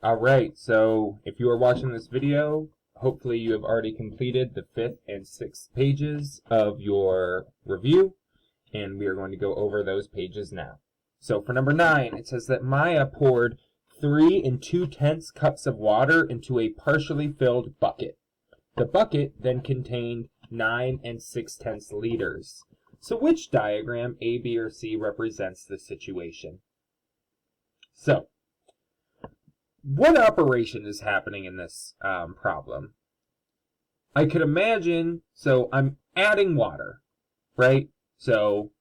Alright, so if you are watching this video, hopefully you have already completed the 5th and 6th pages of your review, and we are going to go over those pages now. So for number 9, it says that Maya poured 3 2/10 cups of water into a partially filled bucket. The bucket then contained 9 6/10 liters. So which diagram, A, B, or C, represents this situation? So, what operation is happening in this problem? I could imagine, so I'm adding water, right? So,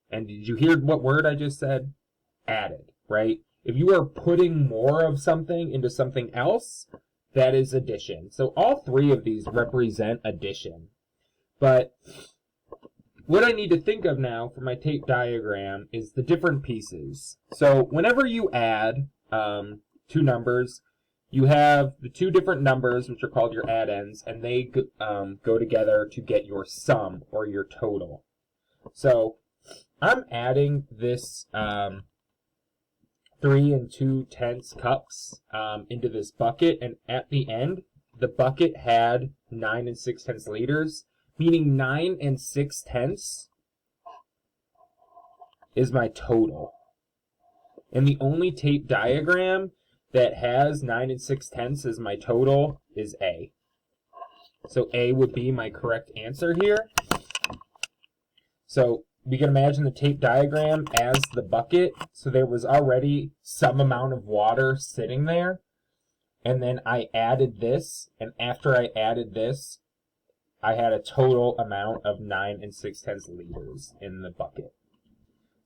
and did you hear what word I just said? Added, right? If you are putting more of something into something else, that is addition. So all three of these represent addition. But what I need to think of now for my tape diagram is the different pieces. So whenever you add two numbers, you have the two different numbers, which are called your addends, and they go together to get your sum or your total. So I'm adding this 3 2/10 cups into this bucket, and at the end, the bucket had 9 6/10 liters, meaning 9 6/10 is my total. And the only tape diagram that has 9 6/10 as my total is A. So A would be my correct answer here. So we can imagine the tape diagram as the bucket. So there was already some amount of water sitting there. And then I added this. And after I added this, I had a total amount of 9 6/10 liters in the bucket.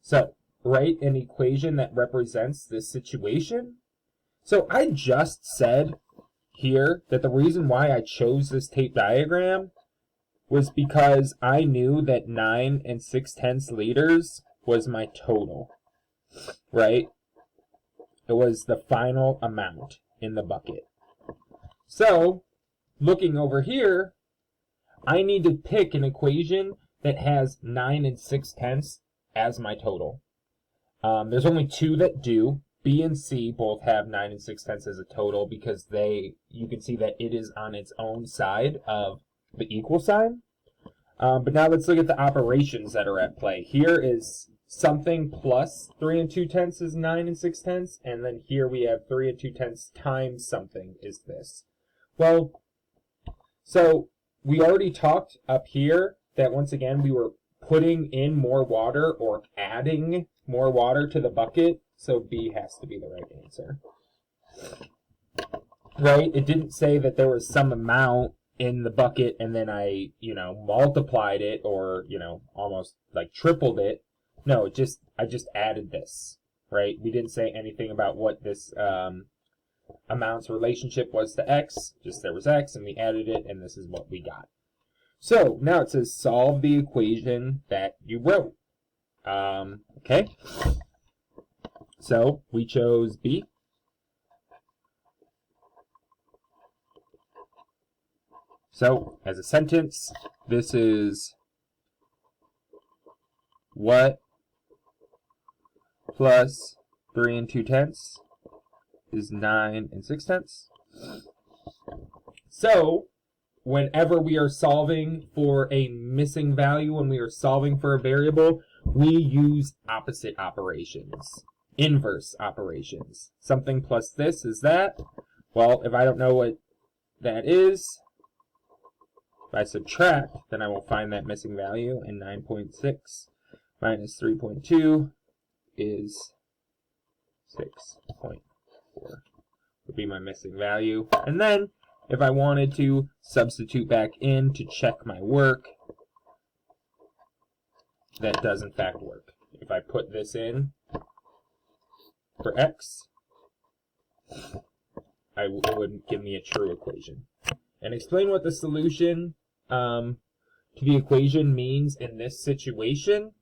So write an equation that represents this situation. So I just said here that the reason why I chose this tape diagram was because I knew that 9 6/10 liters was my total, right? It was the final amount in the bucket. So, looking over here, I need to pick an equation that has 9 6/10 as my total. There's only two that do. B and C both have 9 6/10 as a total because you can see that it is on its own side of the equal sign. But now let's look at the operations that are at play. Here is something plus 3 2/10 is 9 6/10, and then here we have 3 2/10 times something is this. Well, so we already talked up here that once again we were putting in more water or adding more water to the bucket, so B has to be the right answer. Right? It didn't say that there was some amount in the bucket and then I, multiplied it or, almost like tripled it. No, I just added this, right? We didn't say anything about what this amount's relationship was to X, just there was X and we added it and this is what we got. So now it says solve the equation that you wrote. Okay. So we chose B. So, as a sentence, this is what plus 3 2/10 is 9 6/10. So, whenever we are solving for a missing value, when we are solving for a variable, we use opposite operations, inverse operations. Something plus this is that. Well, if I don't know what that is, if I subtract, then I will find that missing value, and 9.6 minus 3.2 is 6.4 would be my missing value. And then, if I wanted to substitute back in to check my work, that does in fact work. If I put this in for X, it would give me a true equation. And explain what the solution to the equation means in this situation.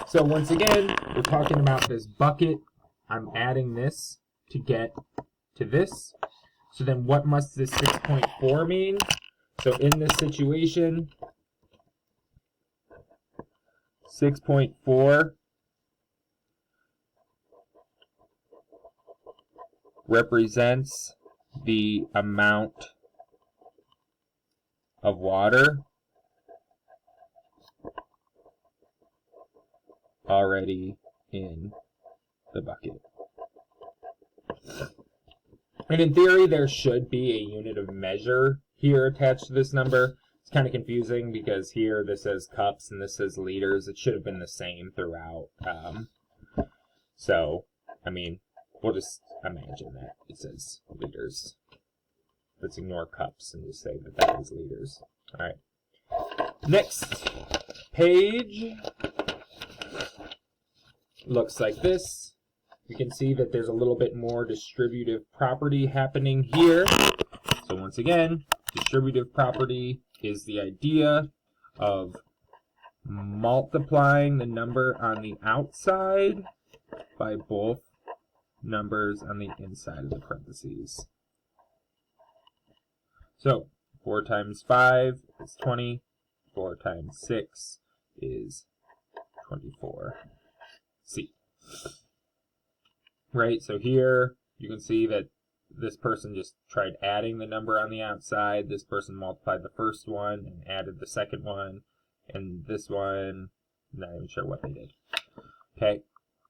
So once again, we're talking about this bucket. I'm adding this to get to this. So then what must this 6.4 mean? So in this situation, 6.4 represents the amount of water already in the bucket. And in theory, there should be a unit of measure here attached to this number. It's kind of confusing because here this says cups and this says liters. It should have been the same throughout. So, I mean, we'll just imagine that it says liters. Let's ignore cups and just say that that is liters. All right. Next page looks like this. We can see that there's a little bit more distributive property happening here. So once again, distributive property is the idea of multiplying the number on the outside by both numbers on the inside of the parentheses. So 4 times 5 is 20. 4 times 6 is 24. C. Right, so here you can see that this person just tried adding the number on the outside. This person multiplied the first one and added the second one. And this one, not even sure what they did. Okay,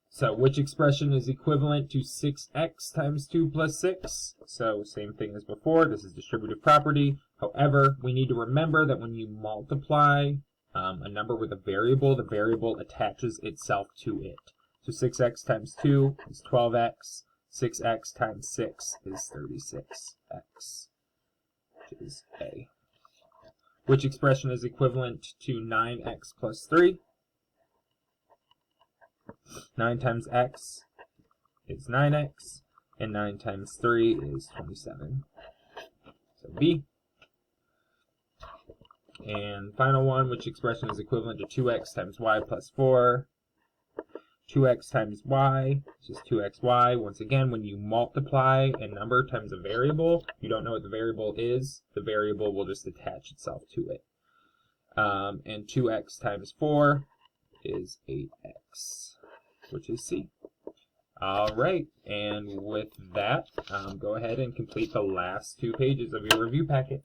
so which expression is equivalent to 6x times 2 plus 6? So same thing as before. This is distributive property. However, we need to remember that when you multiply a number with a variable, the variable attaches itself to it. So 6x times 2 is 12x. 6x times 6 is 36x, which is A. Which expression is equivalent to 9x plus 3? 9 times x is 9x, and 9 times 3 is 27. So B. And final one, which expression is equivalent to 2x times y plus 4? 2x times y is just 2xy. Once again, when you multiply a number times a variable, you don't know what the variable is, the variable will just attach itself to it. And 2x times 4 is 8x, which is C. All right, and with that, go ahead and complete the last 2 pages of your review packet.